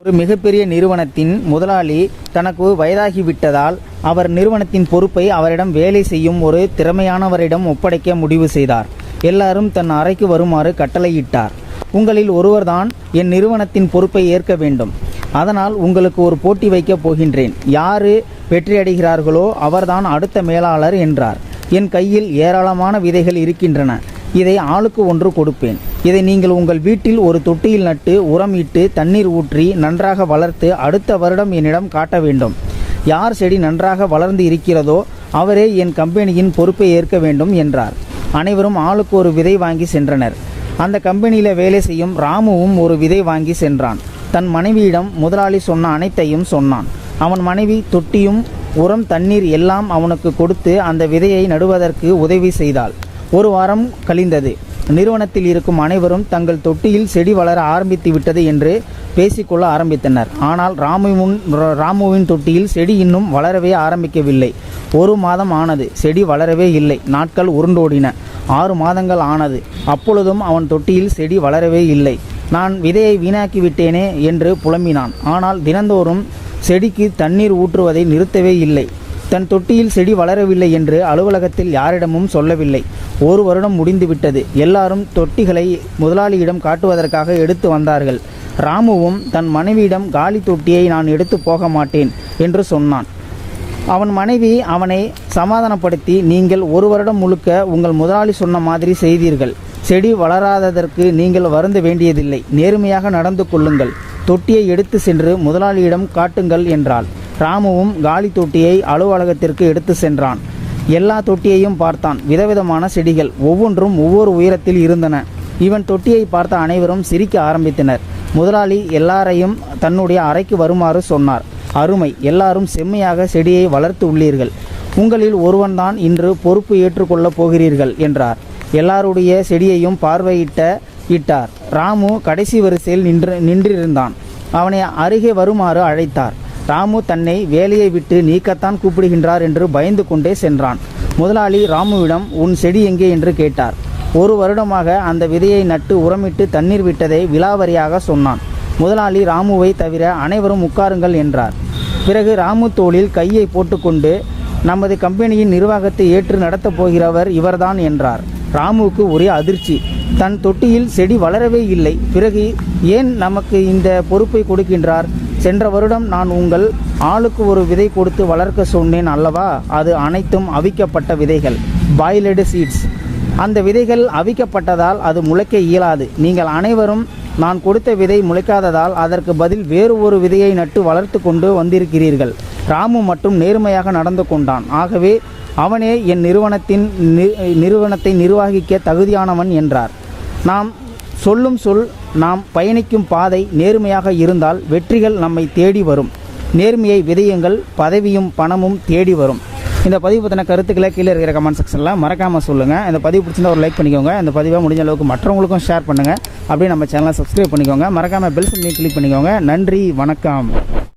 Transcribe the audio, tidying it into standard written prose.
ஒரு மிகப்பெரிய நிறுவனத்தின் முதலாளி தனக்கு வயதாகிவிட்டதால் அவர் நிறுவனத்தின் பொறுப்பை அவரிடம் வேலை செய்யும் ஒரு திறமையானவரிடம் ஒப்படைக்க முடிவு செய்தார். எல்லாரும் தன் அறைக்கு வருமாறு கட்டளையிட்டார். உங்களில் ஒருவர்தான் என் நிறுவனத்தின் பொறுப்பை ஏற்க வேண்டும். அதனால் உங்களுக்கு ஒரு போட்டி வைக்கப் போகின்றேன். யாரு வெற்றியடைகிறார்களோ அவர்தான் அடுத்த மேலாளர் என்றார். என் கையில் ஏராளமான விதைகள் இருக்கின்றன. இதை ஆளுக்கு ஒன்று கொடுப்பேன். இதை நீங்கள் உங்கள் வீட்டில் ஒரு தொட்டியில் நட்டு உரம் இட்டு தண்ணீர் ஊற்றி நன்றாக வளர்த்து அடுத்த வருடம் என்னிடம் காட்ட வேண்டும். யார் செடி நன்றாக வளர்ந்து இருக்கிறதோ அவரே என் கம்பெனியின் பொறுப்பை ஏற்க வேண்டும் என்றார். அனைவரும் ஆளுக்கு ஒரு விதை வாங்கி சென்றனர். அந்த கம்பெனியில் வேலை செய்யும் ராமுவும் ஒரு விதை வாங்கி சென்றான். தன் மனைவியிடம் முதலாளி சொன்ன அனைத்தையும் சொன்னான். அவன் மனைவி தொட்டியும் உரம் தண்ணீர் எல்லாம் அவனுக்கு கொடுத்து அந்த விதையை நடுவதற்கு உதவி செய்தாள். ஒரு வாரம் கழிந்தது. நிறுவனத்தில் இருக்கும் அனைவரும் தங்கள் தொட்டியில் செடி வளர ஆரம்பித்து விட்டது என்று பேசிக்கொள்ள ஆரம்பித்தனர். ஆனால் ராமுவின் தொட்டியில் செடி இன்னும் வளரவே ஆரம்பிக்கவில்லை. 1 மாதம் ஆனது. செடி வளரவே இல்லை. நாட்கள் உருண்டோடின. 6 மாதங்கள் ஆனது. அப்பொழுதும் அவன் தொட்டியில் செடி வளரவே இல்லை. நான் விதையை வீணாக்கி விட்டேனே என்று புலம்பினான். ஆனால் தினந்தோறும் செடிக்கு தண்ணீர் ஊற்றுவதை நிறுத்தவே இல்லை. தன் தொட்டியில் செடி வளரவில்லை என்று அலுவலகத்தில் யாரிடமும் சொல்லவில்லை. 1 வருடம் முடிந்துவிட்டது. எல்லாரும் தொட்டிகளை முதலாளியிடம் காட்டுவதற்காக எடுத்து வந்தார்கள். ராமுவும் தன் மனைவியிடம் காலி தொட்டியை நான் எடுத்து போக மாட்டேன் என்று சொன்னான். அவன் மனைவி அவனை சமாதானப்படுத்தி, நீங்கள் 1 வருடம் முழுக்க உங்கள் முதலாளி சொன்ன மாதிரி செய்தீர்கள். செடி வளராததற்கு நீங்கள் வருந்த வேண்டியதில்லை. நேர்மையாக நடந்து கொள்ளுங்கள். தொட்டியை எடுத்து சென்று முதலாளியிடம் காட்டுங்கள் என்றாள். ராமுவும் காலி தொட்டியை அலுவலகத்திற்கு எடுத்து சென்றான். எல்லா தொட்டியையும் பார்த்தான். விதவிதமான செடிகள் ஒவ்வொன்றும் ஒவ்வொரு உயரத்தில் இருந்தன. இவன் தொட்டியை பார்த்த அனைவரும் சிரிக்க ஆரம்பித்தனர். முதலாளி எல்லாரையும் தன்னுடைய அறைக்கு வருமாறு சொன்னார். அருமை, எல்லாரும் செம்மையாக செடியை வளர்த்து உள்ளீர்கள். உங்களில் ஒருவன்தான் இன்று பொறுப்பு ஏற்றுக்கொள்ளப் போகிறீர்கள் என்றார். எல்லாருடைய செடியையும் பார்வையிட்டார். ராமு கடைசி வரிசையில் நின்றிருந்தான். அவனை அருகே வருமாறு அழைத்தார். ராமு தன்னை வேலையை விட்டு நீக்கத்தான் கூப்பிடுகின்றார் என்று பயந்து கொண்டே சென்றான். முதலாளி ராமுவிடம் உன் செடி எங்கே என்று கேட்டார். 1 வருடமாக அந்த விதையை நட்டு உரமிட்டு தண்ணீர் விட்டதை விலாவரியாக சொன்னான். முதலாளி ராமுவை தவிர அனைவரும் உட்காருங்கள் என்றார். பிறகு ராமு தோளில் கையை போட்டுக்கொண்டு நமது கம்பெனியின் நிர்வாகத்தை ஏற்று நடத்தப் போகிறவர் இவர்தான் என்றார். ராமுவுக்கு ஒரே அதிர்ச்சி. தன் தொட்டியில் செடி வளரவே இல்லை. பிறகு ஏன் நமக்கு இந்த பொறுப்பை கொடுக்கின்றார்? சென்ற வருடம் நான் உங்கள் ஆளுக்கு ஒரு விதை கொடுத்து வளர்க்க சொன்னேன் அல்லவா? அது அனைத்தும் அவிக்கப்பட்ட விதைகள், பாயில்டு சீட்ஸ். அந்த விதைகள் அவிக்கப்பட்டதால் அது முளைக்க இயலாது. நீங்கள் அனைவரும் நான் கொடுத்த விதை முளைக்காததால் அதற்கு பதில் வேறு ஒரு விதையை நட்டு வளர்த்து கொண்டு வந்திருக்கிறீர்கள். ராமு மட்டும் நேர்மையாக நடந்து கொண்டான். ஆகவே அவனே என் நிறுவனத்தை நிர்வகிக்க தகுதியானவன் என்றார். நாம் சொல்லும் சொல், நாம் பயணிக்கும் பாதை நேர்மையாக இருந்தால் வெற்றிகள் நம்மை தேடி வரும். நேர்மையை விதையுங்கள், பதவியும் பணமும் தேடி வரும். இந்த பதிவு பற்றின கருத்துக்களை கீழே இருக்கிற கமெண்ட் செக்ஷனில் மறக்காமல் சொல்லுங்கள். இந்த பதிவு பிடிச்சிருந்தா ஒரு லைக் பண்ணிக்கோங்க. இந்த பதிவை முடிஞ்ச அளவுக்கு மற்றவங்களுக்கும் ஷேர் பண்ணுங்கள். அப்படியே நம்ம சேனலை சப்ஸ்கிரைப் பண்ணிக்கோங்க. மறக்காமல் பெல் சிம்லையும் கிளிக் பண்ணிக்கோங்க. நன்றி, வணக்கம்.